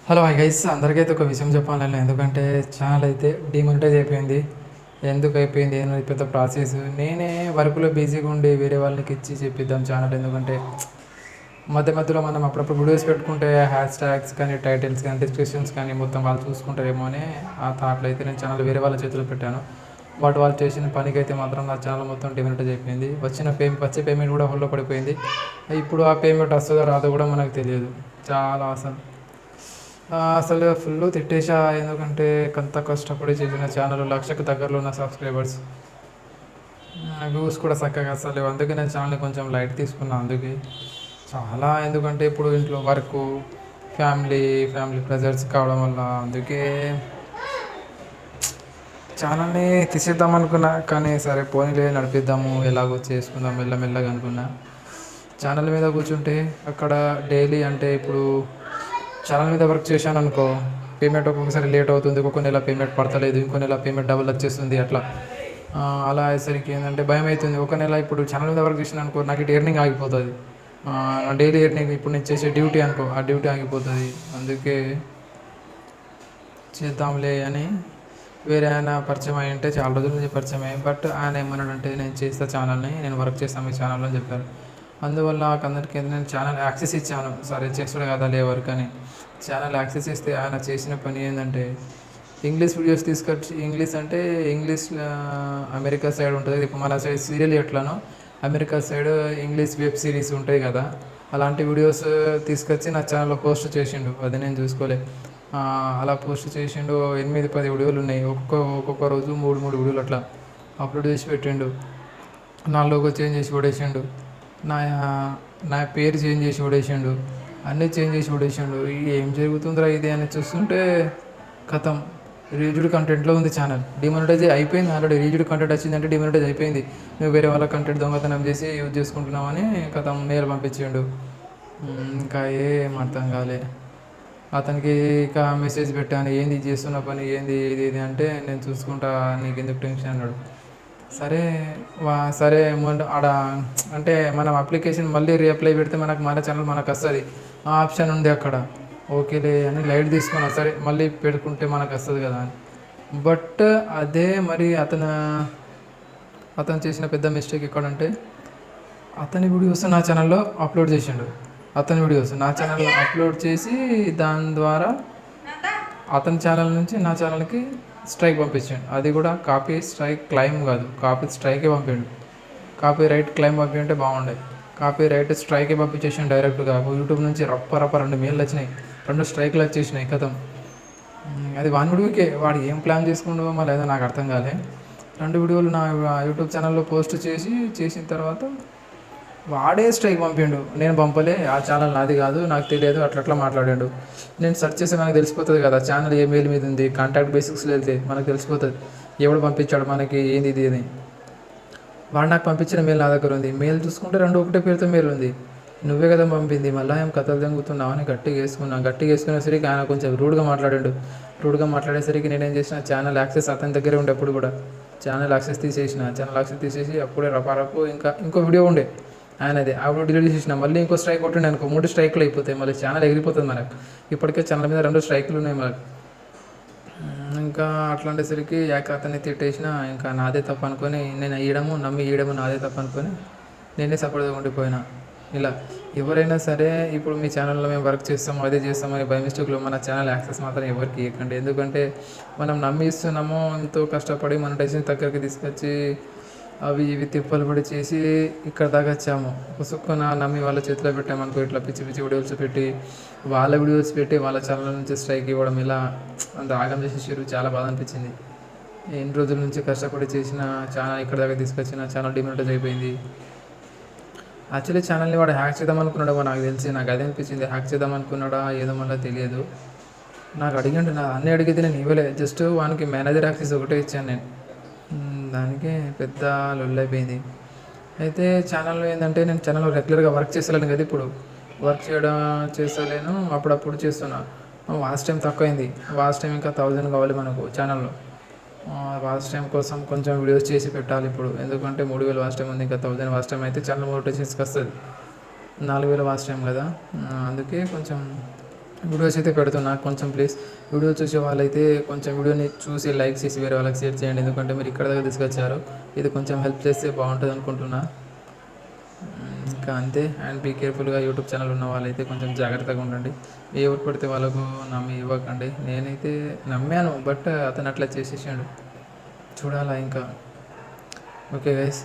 Hello hi guys, అందరికైతే ఒక విషయం చెప్పాలని. ఎందుకంటే ఛానల్ అయితే డిమానిటైజ్ అయిపోయింది. ఎందుకు అయిపోయింది అనేది పెద్ద ప్రాసెస్. నేనే వర్క్లో బిజీగా ఉండి వేరే వాళ్ళకి ఇచ్చి చెప్పిద్దాం ఛానల్. ఎందుకంటే మధ్య మధ్యలో మనం అప్పుడప్పుడు వీడియోస్ పెట్టుకుంటే హ్యాష్ ట్యాగ్స్ కానీ టైటిల్స్ కానీ డిస్క్రిప్షన్స్ కానీ మొత్తం వాళ్ళు చూసుకుంటారేమో అని ఆ థాట్లో అయితే నేను ఛానల్ వేరే వాళ్ళ చేతిలో పెట్టాను. బట్ వాళ్ళు చేసిన పనికి అయితే మాత్రం నా ఛానల్ మొత్తం డిమానిటైజ్ అయిపోయింది. వచ్చే పేమెంట్ కూడా హోల్డ్లో పడిపోయింది. ఇప్పుడు ఆ పేమెంట్ వస్తుందో రాదో కూడా మనకు తెలియదు. చాలా అసలు ఫుల్ తిట్టేసా. ఎందుకంటే కొంత కష్టపడి చేసిన ఛానల్, లక్షకు దగ్గరలో ఉన్న సబ్స్క్రైబర్స్, వ్యూస్ కూడా చక్కగా అసలు. అందుకే నేను ఛానల్ని కొంచెం లైట్ తీసుకున్నాను. అందుకే చాలా, ఎందుకంటే ఇప్పుడు ఇంట్లో వర్క్, ఫ్యామిలీ ప్రెజర్స్ కావడం వల్ల అందుకే ఛానల్ని తీసేద్దాం అనుకున్నా. కానీ సరే పోనీలే, నడిపిద్దాము, ఎలాగో చేసుకుందాం మెల్లమెల్లగా అనుకున్నా. ఛానల్ మీద కూర్చుంటే అక్కడ డైలీ అంటే ఇప్పుడు ఛానల్ మీద వర్క్ చేశాను అనుకో, పేమెంట్ ఒక్కొక్కసారి లేట్ అవుతుంది, ఒక్కొక్క నెల పేమెంట్ పడతలేదు, ఇంకో నెల పేమెంట్ డబుల్ వచ్చేస్తుంది. అలా అయ్యేసరికి ఏంటంటే భయం అవుతుంది. ఒక నెల ఇప్పుడు ఛానల్ మీద వర్క్ చేసిన అనుకో, నాకు ఇటు ఎర్నింగ్ ఆగిపోతుంది. డైలీ ఎర్నింగ్ ఇప్పుడు నేను చేసే డ్యూటీ అనుకో, ఆ డ్యూటీ ఆగిపోతుంది. అందుకే చేద్దాంలే అని వేరే ఆయన పరిచయం అయ్యి ఉంటే, చాలా రోజుల నుంచి పరిచయం అయ్యి, బట్ ఆయన ఏమన్నాడంటే నేను చేస్తా ఛానల్ని, నేను వర్క్ చేస్తాను మీ ఛానల్లో అని చెప్పారు. అందువల్ల అందరికీ నేను ఛానల్ యాక్సెస్ ఇచ్చాను. సరే చేస్తాడు కదా లే వర్క్ అని ఛానల్ యాక్సెస్ ఇస్తే ఆయన చేసిన పని ఏంటంటే ఇంగ్లీష్ వీడియోస్ తీసుకొచ్చి, ఇంగ్లీష్ అంటే ఇంగ్లీష్ అమెరికా సైడ్ ఉంటుంది. ఇప్పుడు మన సైడ్ సీరియల్ ఎట్లానో America side English web series ఉంటాయి కదా, అలాంటి వీడియోస్ తీసుకొచ్చి నా ఛానల్లో పోస్ట్ చేసిండు. అది నేను చూసుకోలే. అలా పోస్ట్ చేసిండు. 8-10 వీడియోలు ఉన్నాయి. ఒక్కొక్క రోజు 3 వీడియోలు అట్లా అప్లోడ్ చేసి పెట్టిండు. నా లోగో చేంజ్ చేసి పడేసిండు, నా నా పేరు చేంజ్ చేసి పడేసిండు, అన్నీ చేంజ్ చేసి పడేసిండు. ఏం జరుగుతుందిరా ఇది అని చూస్తుంటే కథం రీజ్డ్ కంటెంట్లో ఉంది ఛానల్. డిమానిటైజ్ అయిపోయింది ఆల్రెడీ. రీజ్డ్ కంటెంట్ వచ్చిందంటే డిమానిటైజ్ అయిపోయింది. నువ్వు వేరే వాళ్ళ కంటెంట్ దొంగతనం చేసి యూజ్ చేసుకుంటున్నామని కథం మెయిల్ పంపించిండు. ఇంకా ఏం అర్థం కాలే. అతనికి ఇక మెసేజ్ పెట్టాను, ఏంది చేస్తున్న పని ఏంది ఇది అంటే, నేను చూసుకుంటా, నీకు ఎందుకు టెన్షన్ అన్నాడు. సరే ఆడ అంటే మనం అప్లికేషన్ మళ్ళీ రీఅప్లై పెడితే మన ఛానల్ మనకు వస్తుంది, ఆ ఆప్షన్ ఉంది అక్కడ. ఓకేలే అని లైట్ తీసుకున్నా. సరే మళ్ళీ పెట్టుకుంటే మనకు వస్తుంది కదా అని. బట్ అదే మరి అతను చేసిన పెద్ద మిస్టేక్ ఎక్కడంటే, అతని వీడియోస్ నా ఛానల్లో అప్లోడ్ చేసిండు. అతని వీడియోస్ నా ఛానల్లో అప్లోడ్ చేసి దాని ద్వారా అతని ఛానల్ నుంచి నా ఛానల్కి స్ట్రైక్ పంపించాడు. అది కూడా కాపీ స్ట్రైక్ క్లైమ్ కాదు, కాపీ స్ట్రైకే పంపిండు. కాపీ రైట్ క్లైమ్ పంపింటే బాగుండే. కాపీ రైట్ స్ట్రైకే పంపించేసాను డైరెక్ట్గా. యూట్యూబ్ నుంచి రప్ప 2 మెయిల్ వచ్చినాయి, 2 స్ట్రైక్లు వచ్చేసినాయి కథం. అది 1 వీడియోకే వాడు ఏం ప్లాన్ చేసుకుంటూ మళ్ళీ ఏదో నాకు అర్థం కాలే. 2 వీడియోలు నా యూట్యూబ్ ఛానల్లో పోస్ట్ చేసిన తర్వాత వాడే స్ట్రైక్ పంపిండు. నేను పంపలే, ఆ ఛానల్ నాది కాదు, నాకు తెలియదు, అట్లా మాట్లాడాడు. నేను సెర్చ్ చేస్తే మనకు తెలిసిపోతుంది కదా ఛానల్ ఏ మెయిల్ మీద ఉంది. కాంటాక్ట్ బేసిక్స్లో వెళ్తే మనకు తెలిసిపోతుంది ఎవడు పంపించాడు మనకి ఏంది ఇది అని. వాడు నాకు పంపించిన మెయిల్ నా దగ్గర ఉంది. మెయిల్ చూసుకుంటే 2 ఒకటే పేరుతో మెయిల్ ఉంది. నువ్వే కదా పంపింది, మళ్ళీ ఏం కథలు తెంగుతున్నావు అని గట్టిగా వేసుకునేసరికి ఆయన కొంచెం రూడ్గా మాట్లాడాడు. రూడ్గా మాట్లాడేసరికి నేనేం చేసిన, ఛానల్ యాక్సెస్ అతని దగ్గరే ఉండే. అప్పుడు కూడా ఛానల్ యాక్సెస్ తీసేసి అప్పుడే రపారపు ఇంకో వీడియో ఉండే ఆయనది, ఆ వీడియో డిలీట్ చేసిన. మళ్ళీ ఇంకో స్ట్రైక్ కొట్టిండే అనుకో, 3 స్ట్రైక్లు అయిపోతాయి, మళ్ళీ ఛానల్ ఎగిరిపోతుంది మనకు. ఇప్పటికే ఛానల్ మీద 2 స్ట్రైక్లు ఉన్నాయి మనకు. ఇంకా అట్లాంటిసరికి అతన్ని తిట్టేసిన. ఇంకా నాదే తప్పు అనుకొని, నేను నమ్మి ఇయ్యడము నాదే తప్పు అనుకొని నేనే సపోర్ట్గా ఉండిపోయినా. ఇలా ఎవరైనా సరే ఇప్పుడు మీ ఛానల్లో మేము వర్క్ చేస్తాము, అదే చేస్తామని బై మిస్టేక్లో మన ఛానల్ యాక్సెస్ మాత్రం ఎవరికి ఇవ్వకండి. ఎందుకంటే మనం నమ్మి ఇస్తున్నాము, ఎంతో కష్టపడి మన టెన్షన్ దగ్గరికి తీసుకొచ్చి అవి ఇవి తిప్పలు పడి చేసి ఇక్కడ దాకా వచ్చాము. పుసుక్కున నమ్మి వాళ్ళ చేతిలో పెట్టామనుకో, ఇట్లా పిచ్చి వీడియోస్ పెట్టి వాళ్ళ ఛానల్ నుంచి స్ట్రైక్ ఇవ్వడం, ఇలా అంత ఆగం చేసేసారు. చాలా బాధ అనిపించింది. ఎన్ని రోజుల నుంచి కష్టపడి చేసిన ఛానల్ ఇక్కడ దాకా తీసుకొచ్చిన ఛానల్ డిమానిటైజ్ అయిపోయింది. యాక్చువల్లీ ఛానల్ని వాడు హ్యాక్ చేద్దాం అనుకున్నాడో నాకు తెలిసి, నాకు అదే అనిపించింది. హ్యాక్ చేద్దాం అనుకున్నాడా ఏదో మళ్ళీ తెలియదు. నాకు అడిగిండు, అన్నీ అడిగితే నేను ఇవ్వలే. జస్ట్ వానికి మేనేజర్ యాక్సెస్ ఒకటే ఇచ్చాను నేను. దానికే పెద్ద లొల్లైపోయింది. అయితే ఛానల్లో ఏంటంటే, నేను ఛానల్లో రెగ్యులర్గా వర్క్ చేస్తలేను కదా, ఇప్పుడు వర్క్ చేస్తలేను, అప్పుడప్పుడు చేస్తున్నా. వాచ్ టైం తక్కువైంది. వాచ్ టైం ఇంకా 1000 కావాలి మనకు ఛానల్లో. వాచ్ టైం కోసం కొంచెం వీడియోస్ చేసి పెట్టాలి ఇప్పుడు. ఎందుకంటే 3000 వాచ్ టైం ఉంది, ఇంకా 1000 వాచ్ టైం అయితే ఛానల్ మోటివేషన్స్కి వస్తుంది. 4000 వాచ్ టైం కదా, అందుకే కొంచెం వీడియోస్ అయితే పెడుతున్నా. కొంచెం ప్లీజ్ వీడియో చూసే వాళ్ళైతే కొంచెం వీడియోని చూసి లైక్ చేసి వేరే వాళ్ళకి షేర్ చేయండి. ఎందుకంటే మీరు ఇక్కడ దాకా తీసుకొచ్చారు. ఇది కొంచెం హెల్ప్ చేస్తే బాగుంటుంది అనుకుంటున్నా. ఇంకా అంతే. అండ్ బీ కేర్ఫుల్గా. యూట్యూబ్ ఛానల్ ఉన్న వాళ్ళైతే కొంచెం జాగ్రత్తగా ఉండండి. ఎవరు పడితే వాళ్ళకు నమ్మి ఇవ్వకండి. నేనైతే నమ్మాను, బట్ అతను అట్లా చేసేసాడు. చూడాలా ఇంకా. Okay guys.